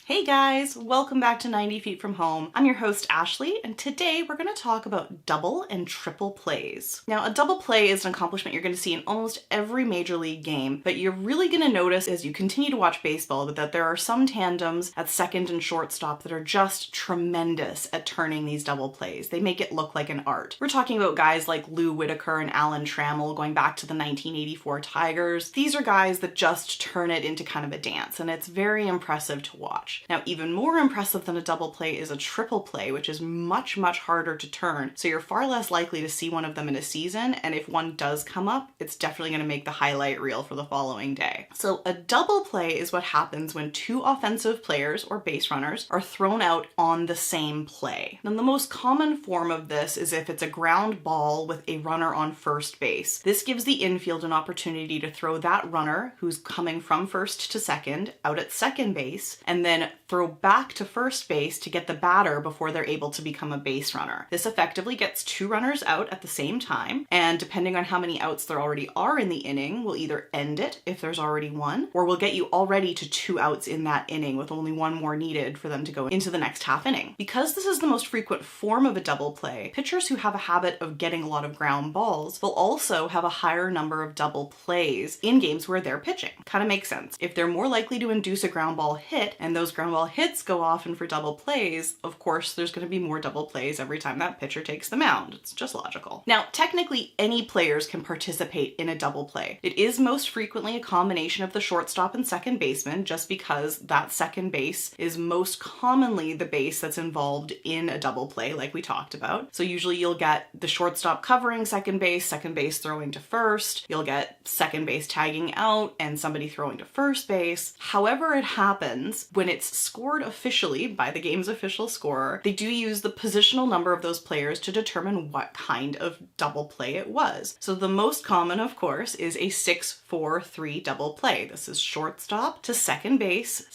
Hey guys, welcome back to 90 Feet from Home. I'm your host Ashley, and today we're going to talk about double and triple plays. Now, a double play is an accomplishment you're going to see in almost every major league game, but you're really going to notice as you continue to watch baseball that there are some tandems at second and shortstop that are just tremendous at turning these double plays. They make it look like an art. We're talking about guys like Lou Whitaker and Alan Trammell going back to the 1984 Tigers. These are guys that just turn it into kind of a dance, and it's very impressive to watch. Now, even more impressive than a double play is a triple play, which is much harder to turn, so you're far less likely to see one of them in a season, and if one does come up, it's definitely going to make the highlight reel for the following day. So a double play is what happens when two offensive players, or base runners, are thrown out on the same play. Now, the most common form of this is if it's a ground ball with a runner on first base. This gives the infield an opportunity to throw that runner, who's coming from first to second, out at second base, and then throw back to first base to get the batter before they're able to become a base runner. This effectively gets two runners out at the same time, and depending on how many outs there already are in the inning, will either end it if there's already one, or will get you already to 2 outs in that inning with only one more needed for them to go into the next half inning. Because this is the most frequent form of a double play, pitchers who have a habit of getting a lot of ground balls will also have a higher number of double plays in games where they're pitching. Kind of makes sense. If they're more likely to induce a ground ball hit, and those ground ball hits go often for double plays, of course there's going to be more double plays every time that pitcher takes the mound. It's just logical. Now, technically any players can participate in a double play. It is most frequently a combination of the shortstop and second baseman, just because that second base is most commonly the base that's involved in a double play like we talked about. So usually you'll get the shortstop covering second base throwing to first, you'll get second base tagging out and somebody throwing to first base. However it happens, when it's scored officially by the game's official scorer, they do use the positional number of those players to determine what kind of double play it was. So the most common, of course, is a 6-4-3 double play. This is shortstop to second base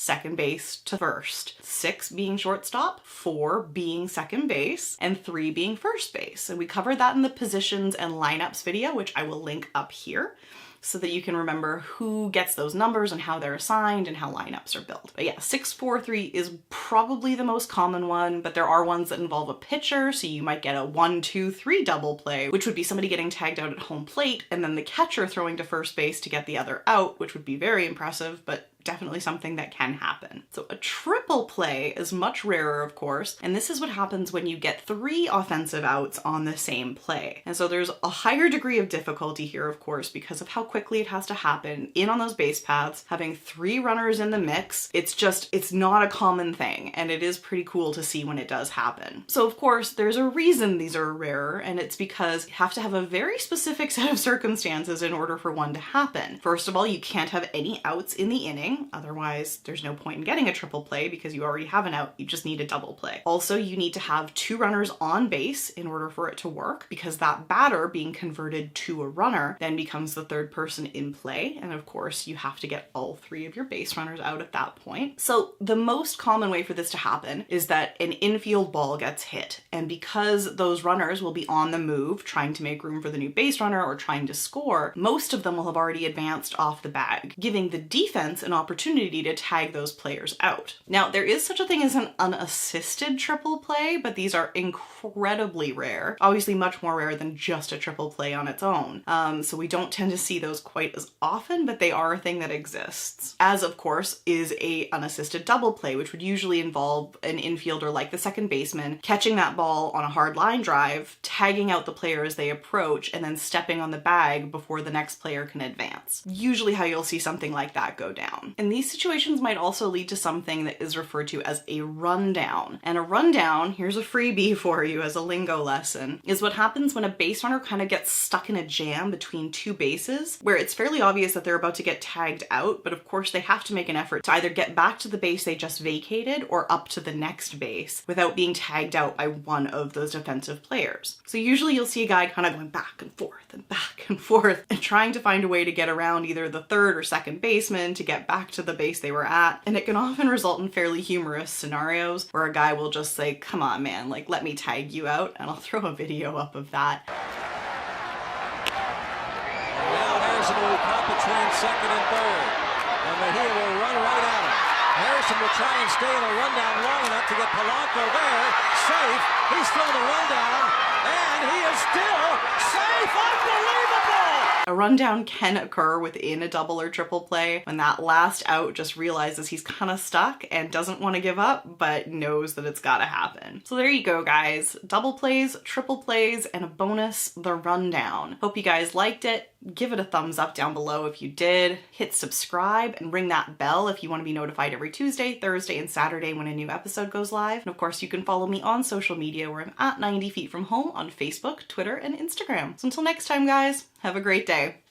to first. 6 being shortstop, 4 being second base, and 3 being first base. And we covered that in the positions and lineups video, which I will link up here, so that you can remember who gets those numbers and how they're assigned and how lineups are built. But yeah, 6-4-3 is probably the most common one, but there are ones that involve a pitcher, so you might get a 1-2-3 double play, which would be somebody getting tagged out at home plate and then the catcher throwing to first base to get the other out, which would be very impressive, but definitely something that can happen. So a triple play is much rarer, of course, and this is what happens when you get 3 offensive outs on the same play. And so there's a higher degree of difficulty here, of course, because of how quickly it has to happen in on those base paths, having 3 runners in the mix. It's not a common thing, and it is pretty cool to see when it does happen. So of course, there's a reason these are rarer, and it's because you have to have a very specific set of circumstances in order for one to happen. First of all, you can't have any outs in the inning. Otherwise, there's no point in getting a triple play because you already have an out. You just need a double play. Also, you need to have 2 runners on base in order for it to work, because that batter being converted to a runner then becomes the third person in play. And of course, you have to get all 3 of your base runners out at that point. So the most common way for this to happen is that an infield ball gets hit. And because those runners will be on the move, trying to make room for the new base runner or trying to score, most of them will have already advanced off the bag, giving the defense an opportunity to tag those players out. Now, there is such a thing as an unassisted triple play, but these are incredibly rare. Obviously much more rare than just a triple play on its own. So we don't tend to see those quite as often, but they are a thing that exists. As of course is a unassisted double play, which would usually involve an infielder like the second baseman catching that ball on a hard line drive, tagging out the player as they approach, and then stepping on the bag before the next player can advance. Usually how you'll see something like that go down. And these situations might also lead to something that is referred to as a rundown. And a rundown, here's a freebie for you as a lingo lesson, is what happens when a base runner kind of gets stuck in a jam between 2 bases, where it's fairly obvious that they're about to get tagged out, but of course they have to make an effort to either get back to the base they just vacated or up to the next base without being tagged out by one of those defensive players. So usually you'll see a guy kind of going back and forth and trying to find a way to get around either the third or second baseman to get back back to the base they were at, and it can often result in fairly humorous scenarios where a guy will just say, come on man, like let me tag you out, and I'll throw a video up of that. And now Harrison will pop between second and third, and Mejia will run right at him. Harrison will try and stay in a rundown long enough to get Polanco there. Safe. He's still in the rundown, and he is still safe. Unbelievable! A rundown can occur within a double or triple play when that last out just realizes he's kind of stuck and doesn't want to give up, but knows that it's gotta happen. So there you go, guys. Double plays, triple plays, and a bonus, the rundown. Hope you guys liked it. Give it a thumbs up down below if you did. Hit subscribe and ring that bell if you want to be notified every Tuesday, Thursday, and Saturday when a new episode goes live. And of course, you can follow me on social media where I'm at 90 Feet From Home on Facebook, Twitter, and Instagram. So until next time, guys, have a great day.